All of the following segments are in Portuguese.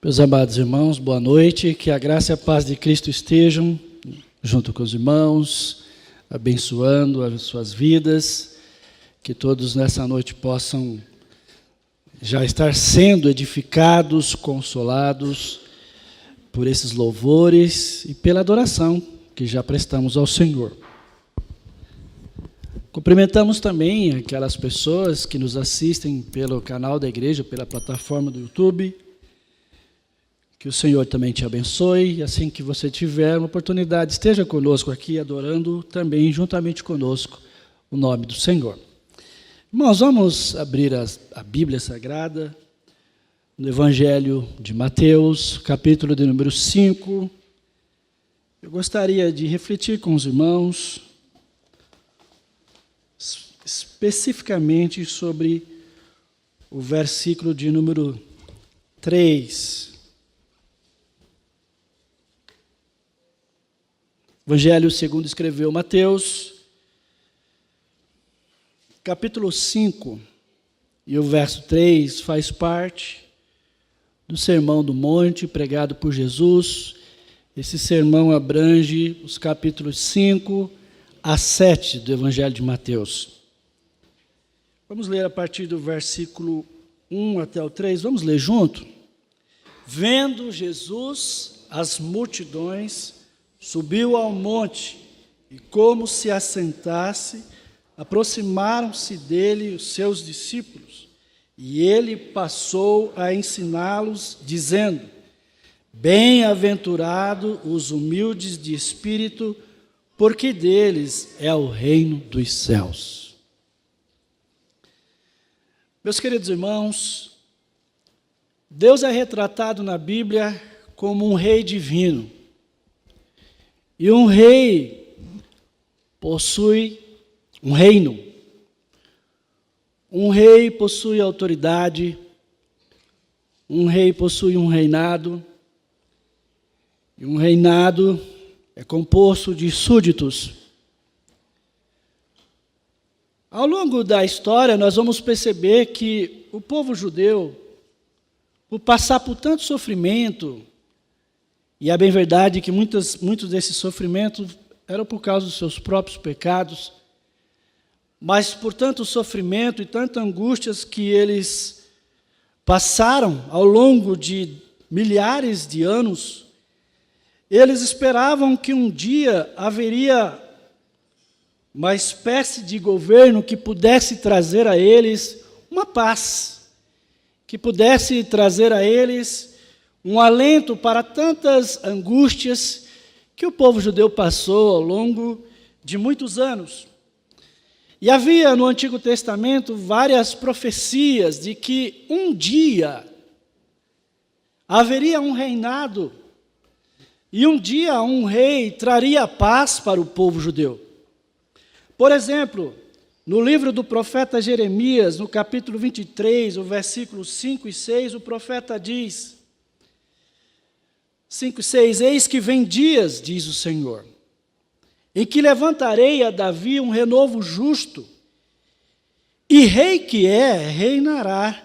Meus amados irmãos, boa noite, que a graça e a paz de Cristo estejam junto com os irmãos, abençoando as suas vidas, que todos nessa noite possam já estar sendo edificados, consolados por esses louvores e pela adoração que já prestamos ao Senhor. Cumprimentamos também aquelas pessoas que nos assistem pelo canal da igreja, pela plataforma do YouTube. Que o Senhor também te abençoe, e assim que você tiver uma oportunidade, esteja conosco aqui, adorando também juntamente conosco o nome do Senhor. Irmãos, vamos abrir a Bíblia Sagrada, no Evangelho de Mateus, capítulo de número 5. Eu gostaria de refletir com os irmãos, especificamente sobre o versículo de número 3. Evangelho segundo escreveu Mateus, capítulo 5, e o verso 3 faz parte do Sermão do Monte, pregado por Jesus. Esse sermão abrange os capítulos 5 a 7 do Evangelho de Mateus. Vamos ler a partir do versículo 1 até o 3, vamos ler junto? Vendo Jesus as multidões, subiu ao monte, e como se assentasse, aproximaram-se dele os seus discípulos, e ele passou a ensiná-los, dizendo: Bem-aventurados os humildes de espírito, porque deles é o reino dos céus. Meus queridos irmãos, Deus é retratado na Bíblia como um rei divino. E um rei possui um reino. Um rei possui autoridade. Um rei possui um reinado. E um reinado é composto de súditos. Ao longo da história, nós vamos perceber que o povo judeu, por passar por tanto sofrimento, e é bem verdade que muitos desses sofrimentos eram por causa dos seus próprios pecados, mas por tanto sofrimento e tanta angústias que eles passaram ao longo de milhares de anos, eles esperavam que um dia haveria uma espécie de governo que pudesse trazer a eles uma paz, que pudesse trazer a eles um alento para tantas angústias que o povo judeu passou ao longo de muitos anos. E havia no Antigo Testamento várias profecias de que um dia haveria um reinado e um dia um rei traria paz para o povo judeu. Por exemplo, no livro do profeta Jeremias, no capítulo 23, o versículos 5 e 6, o profeta diz: 5 e 6, eis que vem dias, diz o Senhor, em que levantarei a Davi um renovo justo, e rei que reinará,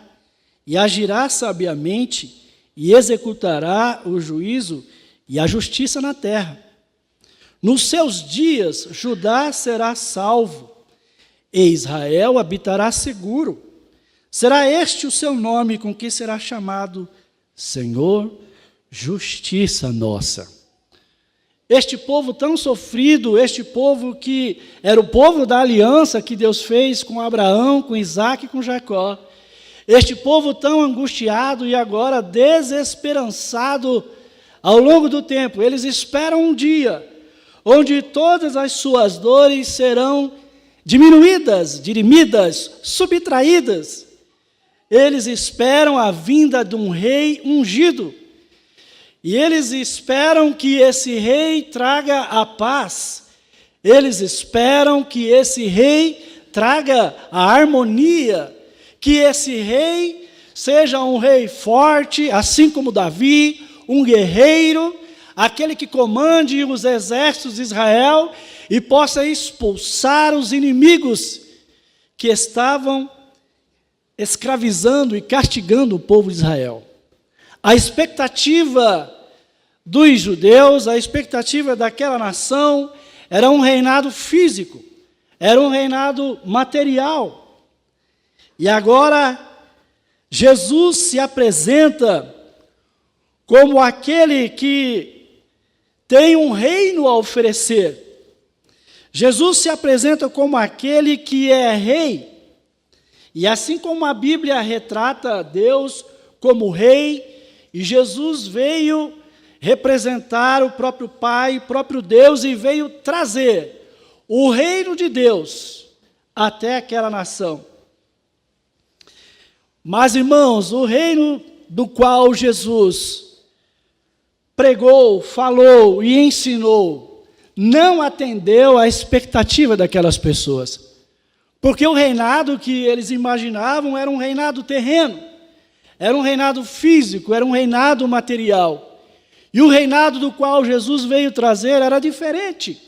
e agirá sabiamente, e executará o juízo e a justiça na terra. Nos seus dias, Judá será salvo, e Israel habitará seguro. Será este o seu nome com que será chamado Senhor, justiça nossa. Este povo tão sofrido, este povo que era o povo da aliança que Deus fez com Abraão, com Isaac e com Jacó, este povo tão angustiado e agora desesperançado ao longo do tempo, eles esperam um dia onde todas as suas dores serão diminuídas, dirimidas, subtraídas. Eles esperam a vinda de um rei ungido. E eles esperam que esse rei traga a paz. Eles esperam que esse rei traga a harmonia. Que esse rei seja um rei forte, assim como Davi, um guerreiro, aquele que comande os exércitos de Israel e possa expulsar os inimigos que estavam escravizando e castigando o povo de Israel. A expectativa dos judeus, a expectativa daquela nação, era um reinado físico, era um reinado material. E agora, Jesus se apresenta como aquele que tem um reino a oferecer. Jesus se apresenta como aquele que é rei. E assim como a Bíblia retrata Deus como rei, e Jesus veio representar o próprio Pai, o próprio Deus, e veio trazer o reino de Deus até aquela nação. Mas, irmãos, o reino do qual Jesus pregou, falou e ensinou, não atendeu à expectativa daquelas pessoas. Porque o reinado que eles imaginavam era um reinado terreno, era um reinado físico, era um reinado material. E o reinado do qual Jesus veio trazer era diferente.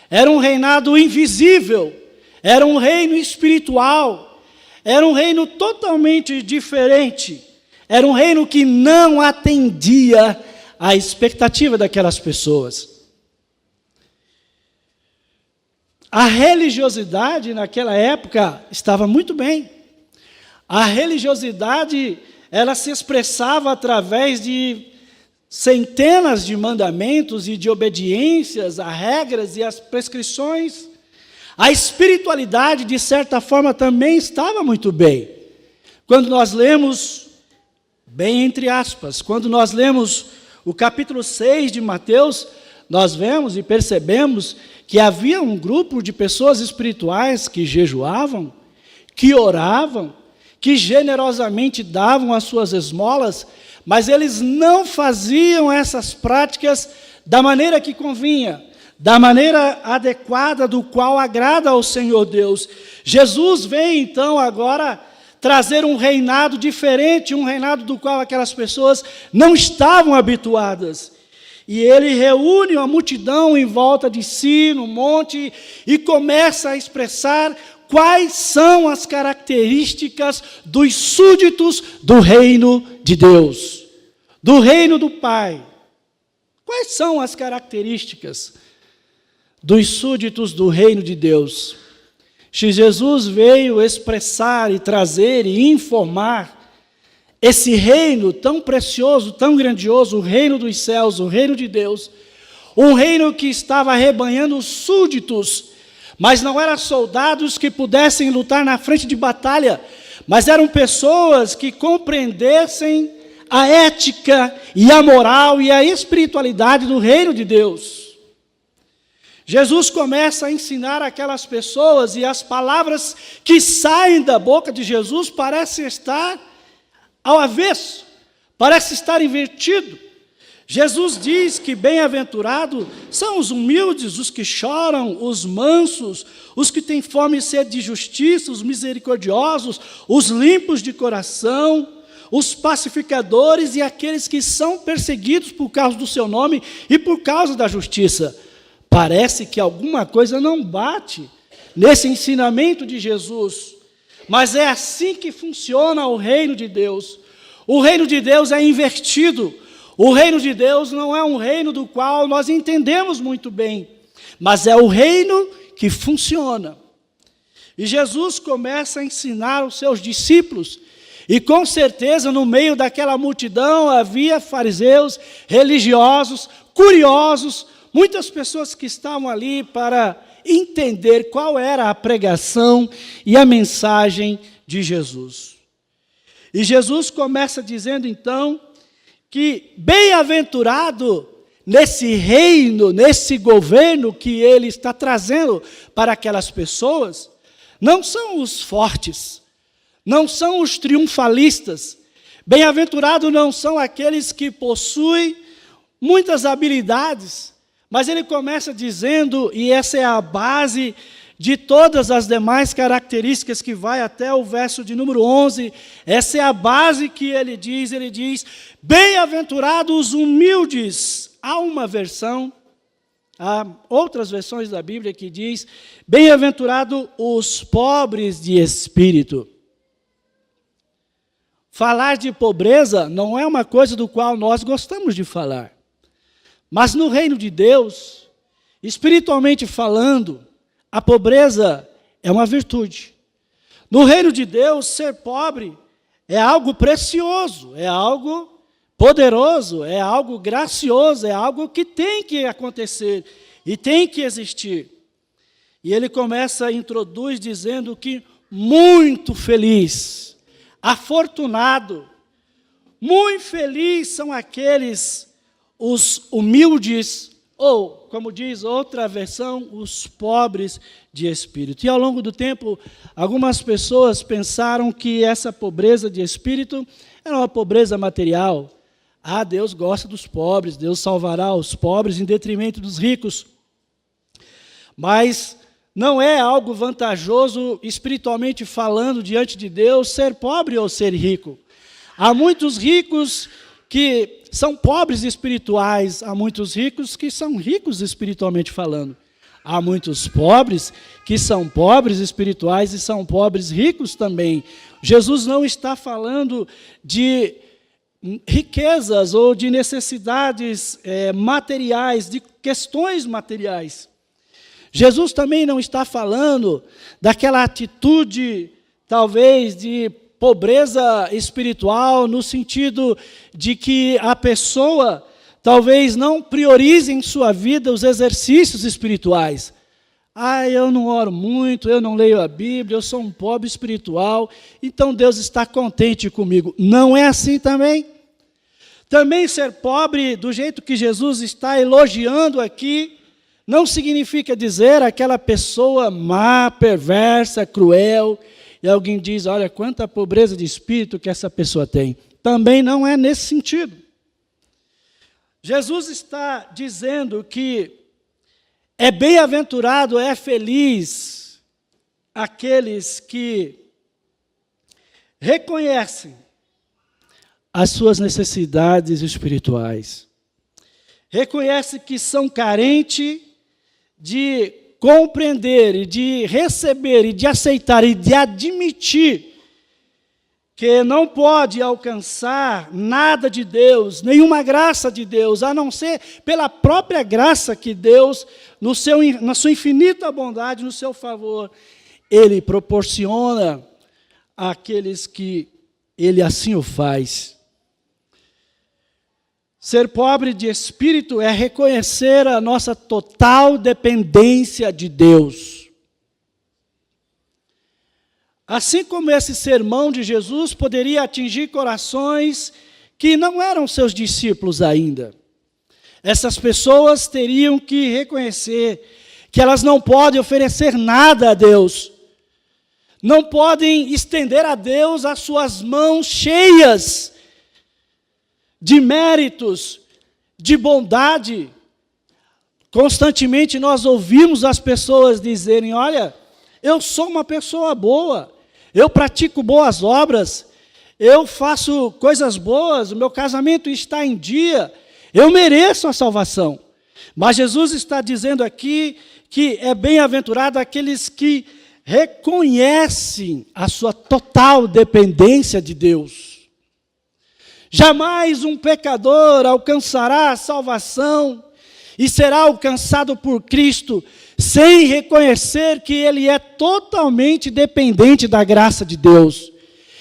Era um reinado invisível, era um reino espiritual, era um reino totalmente diferente. Era um reino que não atendia à expectativa daquelas pessoas. A religiosidade naquela época estava muito bem. A religiosidade, ela se expressava através de centenas de mandamentos e de obediências a regras e as prescrições. A espiritualidade, de certa forma, também estava muito bem. Quando nós lemos, bem entre aspas, quando nós lemos o capítulo 6 de Mateus, nós vemos e percebemos que havia um grupo de pessoas espirituais que jejuavam, que oravam, que generosamente davam as suas esmolas, mas eles não faziam essas práticas da maneira que convinha, da maneira adequada, do qual agrada ao Senhor Deus. Jesus vem então agora trazer um reinado diferente, um reinado do qual aquelas pessoas não estavam habituadas. E ele reúne a multidão em volta de si, no monte, e começa a expressar quais são as características dos súditos do reino de Deus, do reino do Pai. Quais são as características dos súditos do reino de Deus? Jesus veio expressar e trazer e informar esse reino tão precioso, tão grandioso, o reino dos céus, o reino de Deus, um reino que estava arrebanhando súditos, mas não eram soldados que pudessem lutar na frente de batalha, mas eram pessoas que compreendessem a ética e a moral e a espiritualidade do reino de Deus. Jesus começa a ensinar aquelas pessoas, e as palavras que saem da boca de Jesus parecem estar ao avesso, parece estar invertido. Jesus diz que bem-aventurados são os humildes, os que choram, os mansos, os que têm fome e sede de justiça, os misericordiosos, os limpos de coração, os pacificadores e aqueles que são perseguidos por causa do seu nome e por causa da justiça. Parece que alguma coisa não bate nesse ensinamento de Jesus, mas é assim que funciona o reino de Deus. O reino de Deus é invertido. O reino de Deus não é um reino do qual nós entendemos muito bem, mas é o reino que funciona. E Jesus começa a ensinar os seus discípulos, e com certeza no meio daquela multidão havia fariseus, religiosos, curiosos, muitas pessoas que estavam ali para entender qual era a pregação e a mensagem de Jesus. E Jesus começa dizendo então que bem-aventurado nesse reino, nesse governo que ele está trazendo para aquelas pessoas, não são os fortes, não são os triunfalistas. Bem-aventurado não são aqueles que possuem muitas habilidades, mas ele começa dizendo, e essa é a base de todas as demais características que vai até o verso de número 11, essa é a base que ele diz, bem-aventurados os humildes. Há uma versão, há outras versões da Bíblia que diz, bem-aventurados os pobres de espírito. falar de pobreza não é uma coisa do qual nós gostamos de falar. Mas no reino de Deus, espiritualmente falando, a pobreza é uma virtude. No reino de Deus, ser pobre é algo precioso, é algo poderoso, é algo gracioso, é algo que tem que acontecer e tem que existir. E ele introduz dizendo que muito feliz, afortunado, muito feliz são aqueles, os humildes, ou, como diz outra versão, os pobres de espírito. E ao longo do tempo, algumas pessoas pensaram que essa pobreza de espírito era uma pobreza material. Ah, Deus gosta dos pobres, Deus salvará os pobres em detrimento dos ricos. Mas não é algo vantajoso, espiritualmente falando, diante de Deus, ser pobre ou ser rico. Há muitos ricos que são pobres espirituais, há muitos ricos que são ricos espiritualmente falando. Há muitos pobres que são pobres espirituais e são pobres ricos também. Jesus não está falando de riquezas ou de necessidades materiais, de questões materiais. Jesus também não está falando daquela atitude, talvez, de pobreza espiritual, no sentido de que a pessoa talvez não priorize em sua vida os exercícios espirituais. Ah, eu não oro muito, eu não leio a Bíblia, eu sou um pobre espiritual, então Deus está contente comigo. Não é assim também. Também ser pobre, do jeito que Jesus está elogiando aqui, não significa dizer aquela pessoa má, perversa, cruel, e alguém diz, olha, quanta pobreza de espírito que essa pessoa tem. Também não é nesse sentido. Jesus está dizendo que é bem-aventurado, é feliz aqueles que reconhecem as suas necessidades espirituais. Reconhecem que são carentes de compreender e de receber e de aceitar e de admitir que não pode alcançar nada de Deus, nenhuma graça de Deus, a não ser pela própria graça que Deus, na sua infinita bondade, no seu favor, Ele proporciona àqueles que Ele assim o faz. Ser pobre de espírito é reconhecer a nossa total dependência de Deus. Assim como esse sermão de Jesus poderia atingir corações que não eram seus discípulos ainda. Essas pessoas teriam que reconhecer que elas não podem oferecer nada a Deus. Não podem estender a Deus as suas mãos cheias de méritos, de bondade. Constantemente nós ouvimos as pessoas dizerem, olha, eu sou uma pessoa boa, eu pratico boas obras, eu faço coisas boas, o meu casamento está em dia, eu mereço a salvação. Mas Jesus está dizendo aqui que é bem-aventurado aqueles que reconhecem a sua total dependência de Deus. Jamais um pecador alcançará a salvação e será alcançado por Cristo sem reconhecer que ele é totalmente dependente da graça de Deus.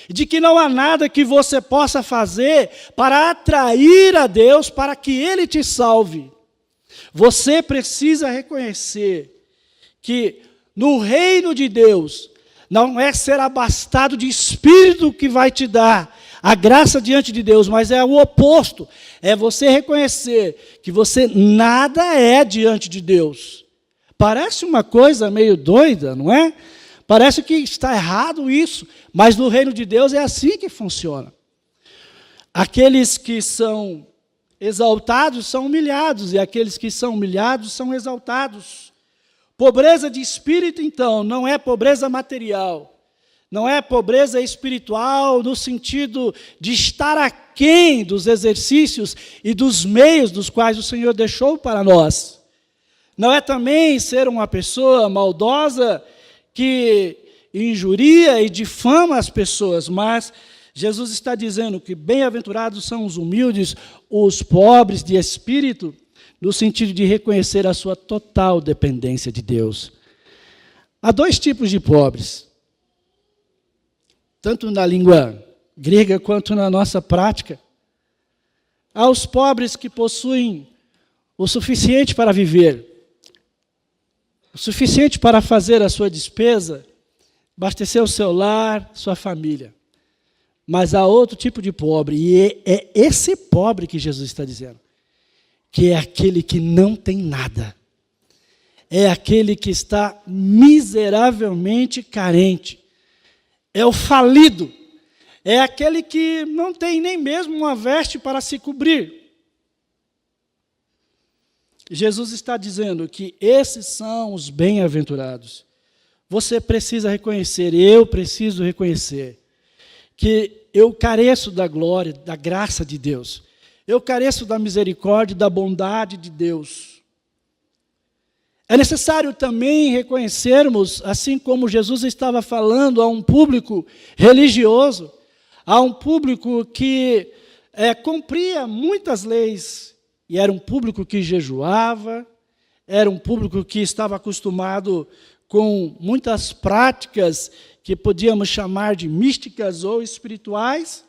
De que não há nada que você possa fazer para atrair a Deus para que Ele te salve. Você precisa reconhecer que no reino de Deus não é ser abastado de espírito que vai te dar a graça diante de Deus, mas é o oposto. É você reconhecer que você nada é diante de Deus. Parece uma coisa meio doida, não é? Parece que está errado isso, mas no reino de Deus é assim que funciona. Aqueles que são exaltados são humilhados, e aqueles que são humilhados são exaltados. Pobreza de espírito, então, não é pobreza material. Não é pobreza espiritual no sentido de estar aquém dos exercícios e dos meios dos quais o Senhor deixou para nós. Não é também ser uma pessoa maldosa que injuria e difama as pessoas, mas Jesus está dizendo que bem-aventurados são os humildes, os pobres de espírito, no sentido de reconhecer a sua total dependência de Deus. Há dois tipos de pobres, tanto na língua grega quanto na nossa prática. Há os pobres que possuem o suficiente para viver, o suficiente para fazer a sua despesa, abastecer o seu lar, sua família. Mas há outro tipo de pobre, e é esse pobre que Jesus está dizendo, que é aquele que não tem nada. É aquele que está miseravelmente carente. É o falido. É aquele que não tem nem mesmo uma veste para se cobrir. Jesus está dizendo que esses são os bem-aventurados. Você precisa reconhecer, eu preciso reconhecer, que eu careço da glória, da graça de Deus. Eu careço da misericórdia, da bondade de Deus. É necessário também reconhecermos, assim como Jesus estava falando a um público religioso, a um público que cumpria muitas leis, e era um público que jejuava, era um público que estava acostumado com muitas práticas que podíamos chamar de místicas ou espirituais,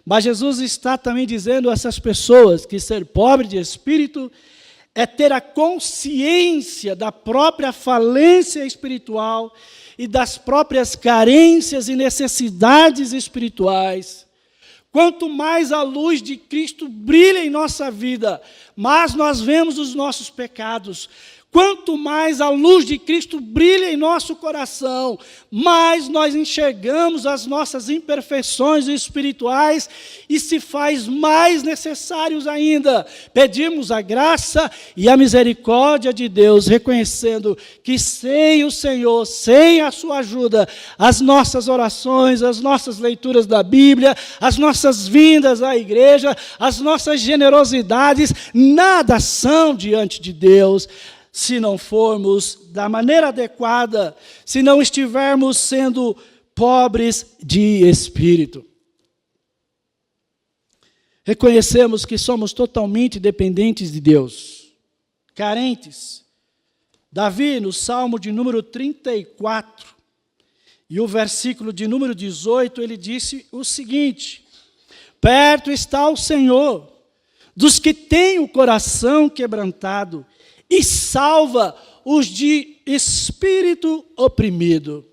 mas Jesus está também dizendo a essas pessoas que ser pobre de espírito é ter a consciência da própria falência espiritual e das próprias carências e necessidades espirituais. Quanto mais a luz de Cristo brilha em nossa vida, mais nós vemos os nossos pecados. Quanto mais a luz de Cristo brilha em nosso coração, mais nós enxergamos as nossas imperfeições espirituais e se faz mais necessários ainda pedirmos a graça e a misericórdia de Deus, reconhecendo que sem o Senhor, sem a sua ajuda, as nossas orações, as nossas leituras da Bíblia, as nossas vindas à igreja, as nossas generosidades, nada são diante de Deus, se não formos da maneira adequada, se não estivermos sendo pobres de espírito. Reconhecemos que somos totalmente dependentes de Deus, carentes. Davi, no Salmo de número 34, e o versículo de número 18, ele disse o seguinte: perto está o Senhor dos que têm o coração quebrantado, e salva os de espírito oprimido.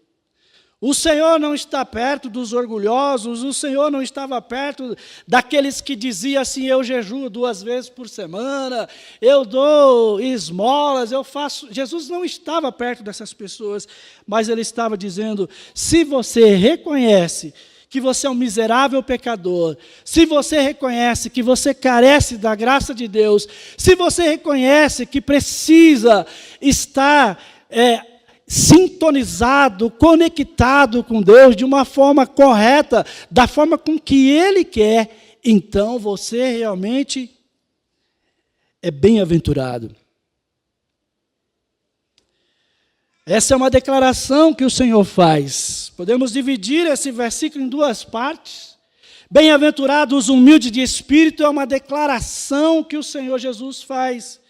O Senhor não está perto dos orgulhosos, o Senhor não estava perto daqueles que diziam assim: eu jejuo 2 vezes por semana, eu dou esmolas, eu faço. Jesus não estava perto dessas pessoas, mas ele estava dizendo: se você reconhece que você é um miserável pecador, se você reconhece que você carece da graça de Deus, se você reconhece que precisa estar sintonizado, conectado com Deus de uma forma correta, da forma com que Ele quer, então você realmente é bem-aventurado. Essa é uma declaração que o Senhor faz. Podemos dividir esse versículo em 2 partes. Bem-aventurados os humildes de espírito é uma declaração que o Senhor Jesus faz.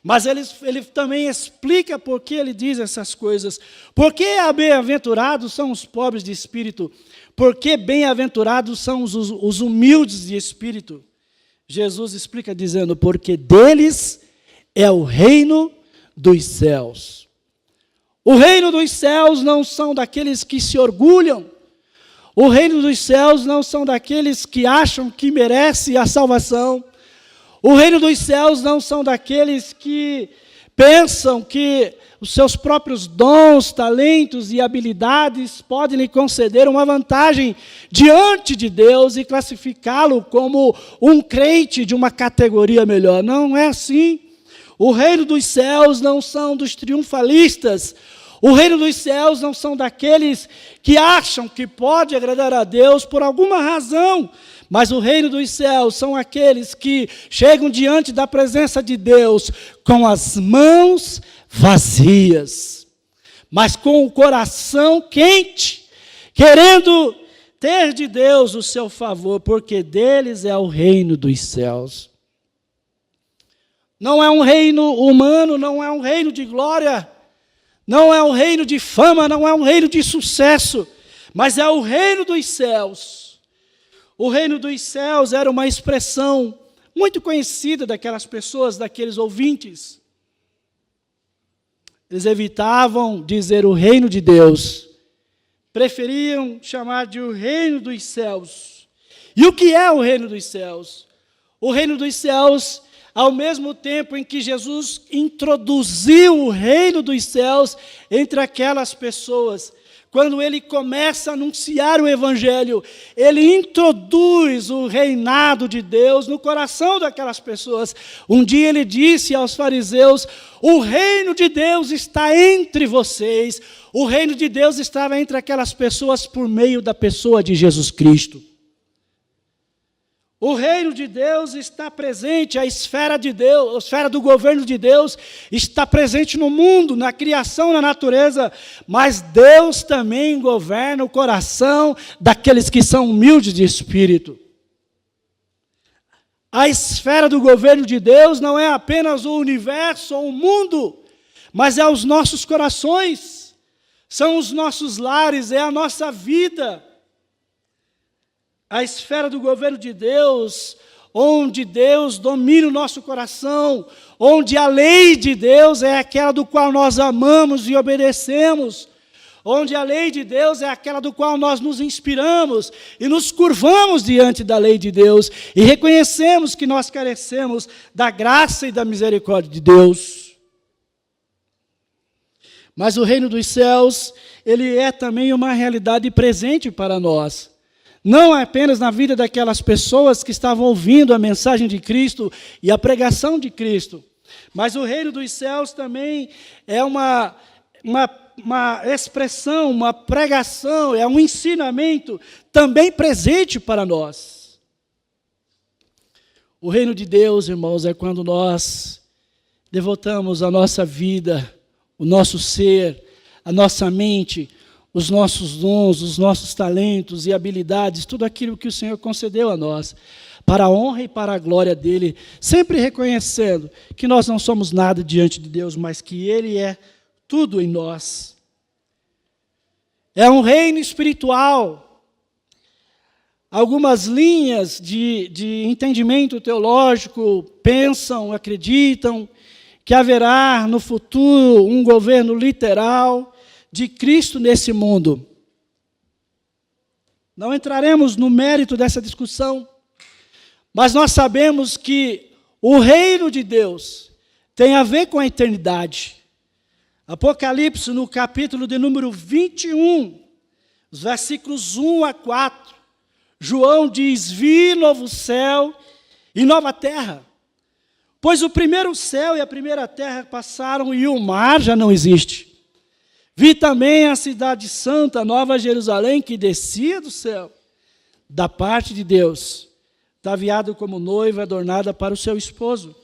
Mas ele também explica por que ele diz essas coisas. Por que bem-aventurados são os pobres de espírito? Por que bem-aventurados são os humildes de espírito? Jesus explica dizendo: porque deles é o reino dos céus. O reino dos céus não são daqueles que se orgulham. O reino dos céus não são daqueles que acham que merece a salvação. O reino dos céus não são daqueles que pensam que os seus próprios dons, talentos e habilidades podem lhe conceder uma vantagem diante de Deus e classificá-lo como um crente de uma categoria melhor. Não é assim. O reino dos céus não são dos triunfalistas. O reino dos céus não são daqueles que acham que pode agradar a Deus por alguma razão, mas o reino dos céus são aqueles que chegam diante da presença de Deus com as mãos vazias, mas com o coração quente, querendo ter de Deus o seu favor, porque deles é o reino dos céus. Não é um reino humano, não é um reino de glória, não é um reino de fama, não é um reino de sucesso, mas é o reino dos céus. O reino dos céus era uma expressão muito conhecida daquelas pessoas, daqueles ouvintes. Eles evitavam dizer o reino de Deus, preferiam chamar de o reino dos céus. E o que é o reino dos céus? O reino dos céus, ao mesmo tempo em que Jesus introduziu o reino dos céus entre aquelas pessoas, quando ele começa a anunciar o evangelho, ele introduz o reinado de Deus no coração daquelas pessoas. Um dia ele disse aos fariseus: o reino de Deus está entre vocês. O reino de Deus estava entre aquelas pessoas por meio da pessoa de Jesus Cristo. O reino de Deus está presente, a esfera de Deus, a esfera do governo de Deus está presente no mundo, na criação, na natureza, mas Deus também governa o coração daqueles que são humildes de espírito. A esfera do governo de Deus não é apenas o universo ou o mundo, mas é os nossos corações, são os nossos lares, é a nossa vida. A esfera do governo de Deus, onde Deus domina o nosso coração, onde a lei de Deus é aquela do qual nós amamos e obedecemos, onde a lei de Deus é aquela do qual nós nos inspiramos e nos curvamos diante da lei de Deus e reconhecemos que nós carecemos da graça e da misericórdia de Deus. Mas o reino dos céus, ele é também uma realidade presente para nós. Não apenas na vida daquelas pessoas que estavam ouvindo a mensagem de Cristo e a pregação de Cristo, mas o reino dos céus também é uma expressão, uma pregação, é um ensinamento também presente para nós. O reino de Deus, irmãos, é quando nós devotamos a nossa vida, o nosso ser, a nossa mente, os nossos dons, os nossos talentos e habilidades, tudo aquilo que o Senhor concedeu a nós, para a honra e para a glória dEle, sempre reconhecendo que nós não somos nada diante de Deus, mas que Ele é tudo em nós. É um reino espiritual. Algumas linhas de entendimento teológico pensam, acreditam que haverá no futuro um governo literal de Cristo nesse mundo. Não entraremos no mérito dessa discussão, mas nós sabemos que o reino de Deus tem a ver com a eternidade. Apocalipse, no capítulo de número 21, os versículos 1 a 4, João diz: vi novo céu e nova terra, pois o primeiro céu e a primeira terra passaram e o mar já não existe. Vi também a cidade santa, Nova Jerusalém, que descia do céu, da parte de Deus, ataviada como noiva adornada para o seu esposo.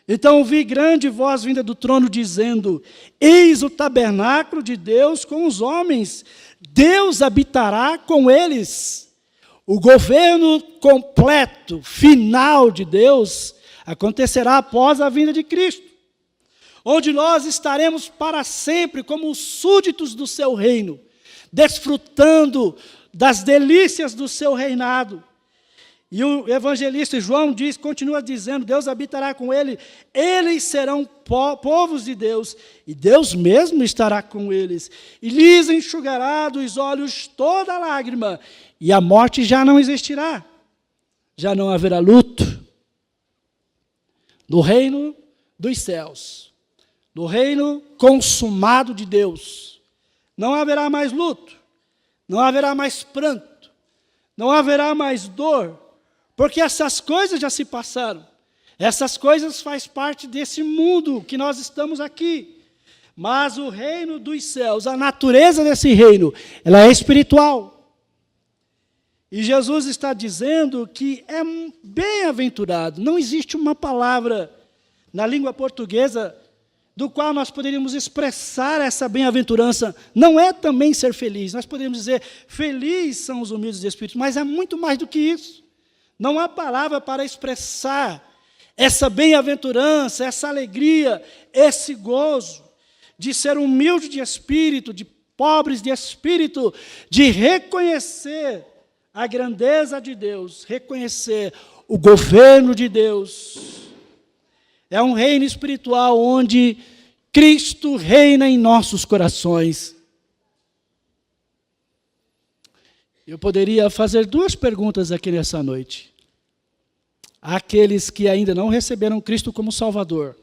Então ouvi grande voz vinda do trono, dizendo: eis o tabernáculo de Deus com os homens, Deus habitará com eles. O governo completo, final de Deus, acontecerá após a vinda de Cristo, onde nós estaremos para sempre como súditos do seu reino, desfrutando das delícias do seu reinado. E o evangelista João continua dizendo: Deus habitará com ele, eles serão povos de Deus, e Deus mesmo estará com eles, e lhes enxugará dos olhos toda lágrima, e a morte já não existirá, já não haverá luto. No reino dos céus, no reino consumado de Deus, não haverá mais luto, não haverá mais pranto, não haverá mais dor, porque essas coisas já se passaram. Essas coisas fazem parte desse mundo que nós estamos aqui. Mas o reino dos céus, a natureza desse reino, ela é espiritual. E Jesus está dizendo que é bem-aventurado. Não existe uma palavra na língua portuguesa, do qual nós poderíamos expressar essa bem-aventurança, não é também ser feliz. Nós poderíamos dizer, felizes são os humildes de espírito, mas é muito mais do que isso. Não há palavra para expressar essa bem-aventurança, essa alegria, esse gozo de ser humilde de espírito, de pobres de espírito, de reconhecer a grandeza de Deus, reconhecer o governo de Deus. É um reino espiritual onde Cristo reina em nossos corações. Eu poderia fazer duas perguntas aqui nessa noite. Àqueles que ainda não receberam Cristo como Salvador,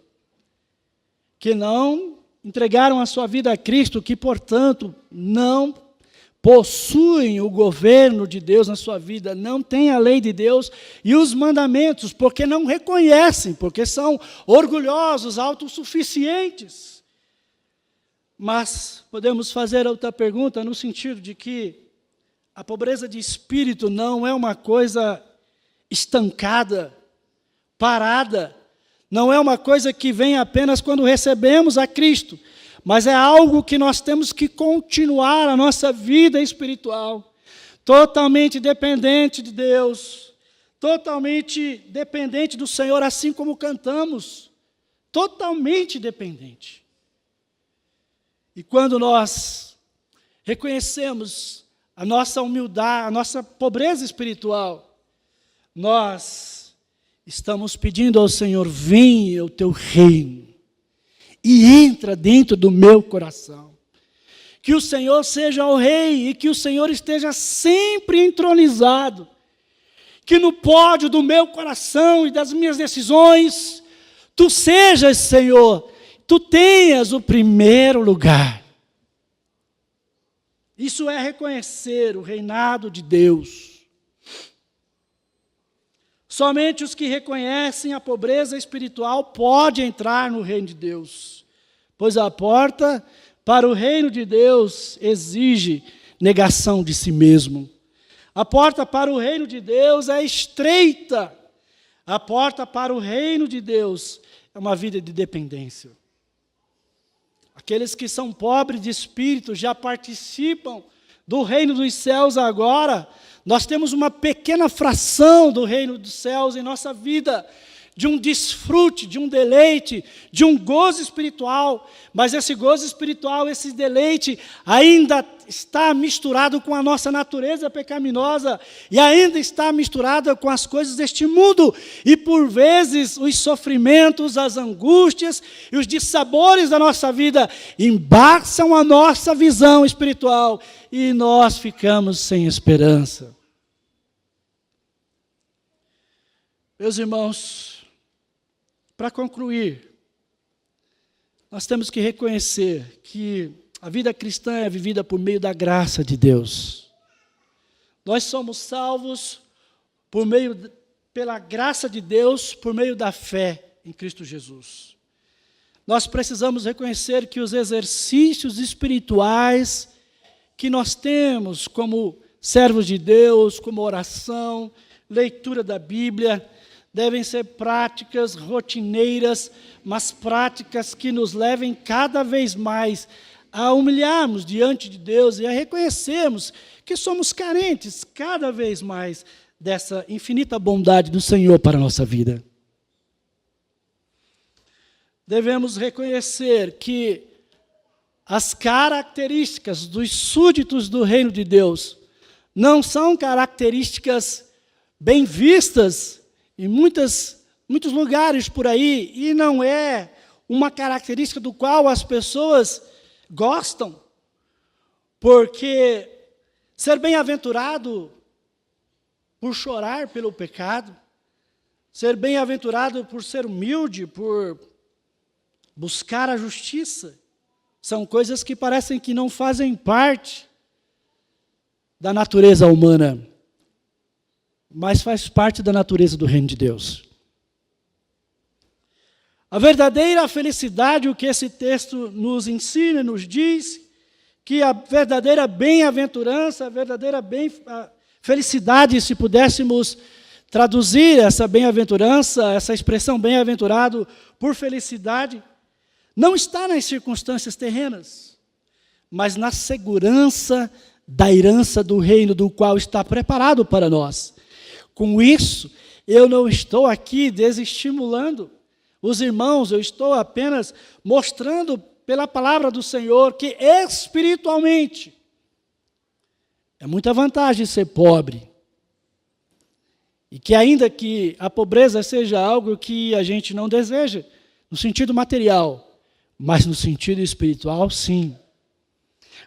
que não entregaram a sua vida a Cristo, que, portanto, não possuem o governo de Deus na sua vida, não têm a lei de Deus e os mandamentos, porque não reconhecem, porque são orgulhosos, autossuficientes. Mas podemos fazer outra pergunta no sentido de que a pobreza de espírito não é uma coisa estancada, parada, não é uma coisa que vem apenas quando recebemos a Cristo, mas é algo que nós temos que continuar a nossa vida espiritual, totalmente dependente de Deus, totalmente dependente do Senhor, assim como cantamos, totalmente dependente. E quando nós reconhecemos a nossa humildade, a nossa pobreza espiritual, nós estamos pedindo ao Senhor, venha o teu reino e entra dentro do meu coração. Que o Senhor seja o rei e que o Senhor esteja sempre entronizado. Que no pódio do meu coração e das minhas decisões, tu sejas, Senhor, tu tenhas o primeiro lugar. Isso é reconhecer o reinado de Deus. Somente os que reconhecem a pobreza espiritual podem entrar no reino de Deus, pois a porta para o reino de Deus exige negação de si mesmo. A porta para o reino de Deus é estreita. A porta para o reino de Deus é uma vida de dependência. Aqueles que são pobres de espírito já participam do reino dos céus agora. Nós temos uma pequena fração do reino dos céus em nossa vida, de um desfrute, de um deleite, de um gozo espiritual, mas esse gozo espiritual, esse deleite, ainda está misturado com a nossa natureza pecaminosa, e ainda está misturado com as coisas deste mundo, e por vezes os sofrimentos, as angústias e os dissabores da nossa vida embaçam a nossa visão espiritual, e nós ficamos sem esperança. Meus irmãos, para concluir, nós temos que reconhecer que a vida cristã é vivida por meio da graça de Deus. Nós somos salvos pela graça de Deus, por meio da fé em Cristo Jesus. Nós precisamos reconhecer que os exercícios espirituais que nós temos como servos de Deus, como oração, leitura da Bíblia, devem ser práticas rotineiras, mas práticas que nos levem cada vez mais a humilharmos diante de Deus e a reconhecermos que somos carentes cada vez mais dessa infinita bondade do Senhor para a nossa vida. Devemos reconhecer que as características dos súditos do reino de Deus não são características bem vistas em muitos lugares por aí, e não é uma característica do qual as pessoas gostam, porque ser bem-aventurado por chorar pelo pecado, ser bem-aventurado por ser humilde, por buscar a justiça, são coisas que parecem que não fazem parte da natureza humana, mas faz parte da natureza do reino de Deus. A verdadeira felicidade, o que esse texto nos ensina, nos diz, que a verdadeira bem-aventurança, a felicidade, se pudéssemos traduzir essa bem-aventurança, essa expressão bem-aventurado por felicidade, não está nas circunstâncias terrenas, mas na segurança da herança do reino do qual está preparado para nós. Com isso, eu não estou aqui desestimulando os irmãos, eu estou apenas mostrando pela palavra do Senhor que espiritualmente é muita vantagem ser pobre. E que ainda que a pobreza seja algo que a gente não deseja, no sentido material, mas no sentido espiritual, sim.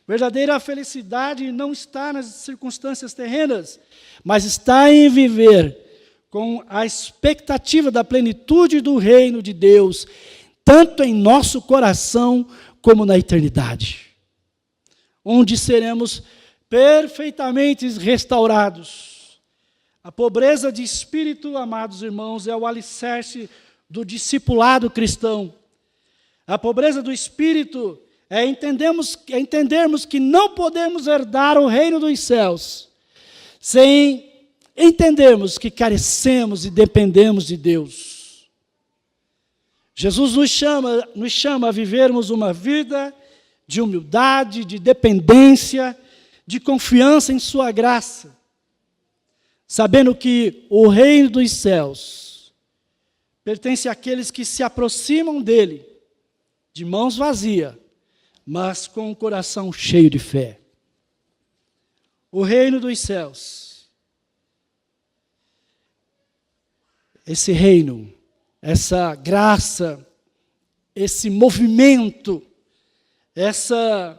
Verdadeira felicidade não está nas circunstâncias terrenas, mas está em viver com a expectativa da plenitude do reino de Deus, tanto em nosso coração como na eternidade, onde seremos perfeitamente restaurados. A pobreza de espírito, amados irmãos, é o alicerce do discipulado cristão. A pobreza do espírito é entendermos que não podemos herdar o reino dos céus sem entendermos que carecemos e dependemos de Deus. Jesus nos chama a vivermos uma vida de humildade, de dependência, de confiança em sua graça, sabendo que o reino dos céus pertence àqueles que se aproximam dele de mãos vazias, mas com o coração cheio de fé. O reino dos céus, esse reino, essa graça, esse movimento, essa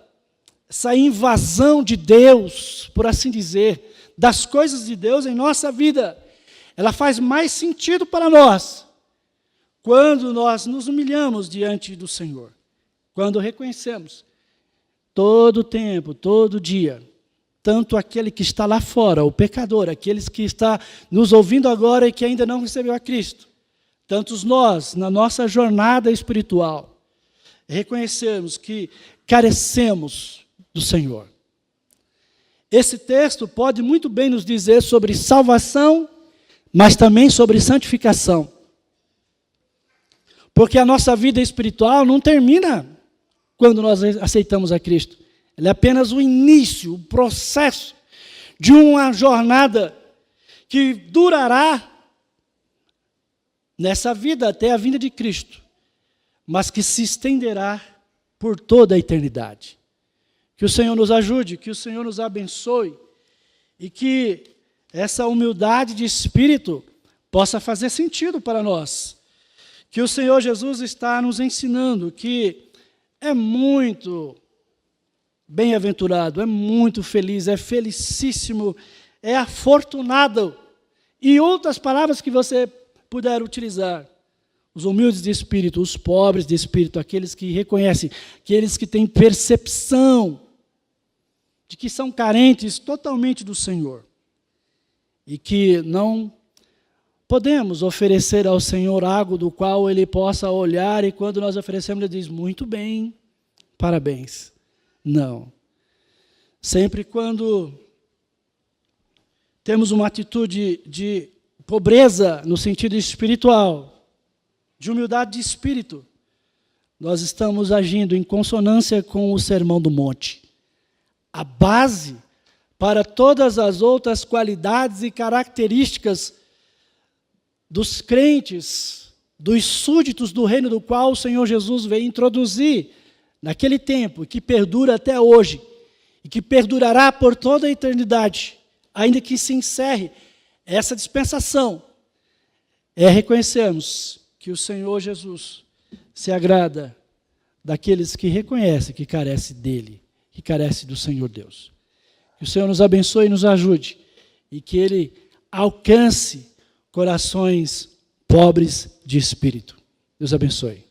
invasão de Deus, por assim dizer, das coisas de Deus em nossa vida, ela faz mais sentido para nós quando nós nos humilhamos diante do Senhor. Quando reconhecemos, todo tempo, todo dia, tanto aquele que está lá fora, o pecador, aqueles que está nos ouvindo agora e que ainda não recebeu a Cristo, tantos nós, na nossa jornada espiritual, reconhecemos que carecemos do Senhor. Esse texto pode muito bem nos dizer sobre salvação, mas também sobre santificação. Porque a nossa vida espiritual não termina quando nós aceitamos a Cristo. Ela é apenas o início, o processo de uma jornada que durará nessa vida até a vinda de Cristo, mas que se estenderá por toda a eternidade. Que o Senhor nos ajude, que o Senhor nos abençoe e que essa humildade de espírito possa fazer sentido para nós. Que o Senhor Jesus está nos ensinando que é muito bem-aventurado, é muito feliz, é felicíssimo, é afortunado. E outras palavras que você puder utilizar. Os humildes de espírito, os pobres de espírito, aqueles que reconhecem, aqueles que têm percepção de que são carentes totalmente do Senhor. E que não podemos oferecer ao Senhor algo do qual Ele possa olhar e quando nós oferecemos, Ele diz, muito bem, parabéns. Não. Sempre quando temos uma atitude de pobreza no sentido espiritual, de humildade de espírito, nós estamos agindo em consonância com o Sermão do Monte. A base para todas as outras qualidades e características dos crentes, dos súditos do reino do qual o Senhor Jesus veio introduzir naquele tempo, e que perdura até hoje, e que perdurará por toda a eternidade, ainda que se encerre essa dispensação, é reconhecermos que o Senhor Jesus se agrada daqueles que reconhecem que carece dele, que carece do Senhor Deus. Que o Senhor nos abençoe e nos ajude, e que Ele alcance corações pobres de espírito. Deus abençoe.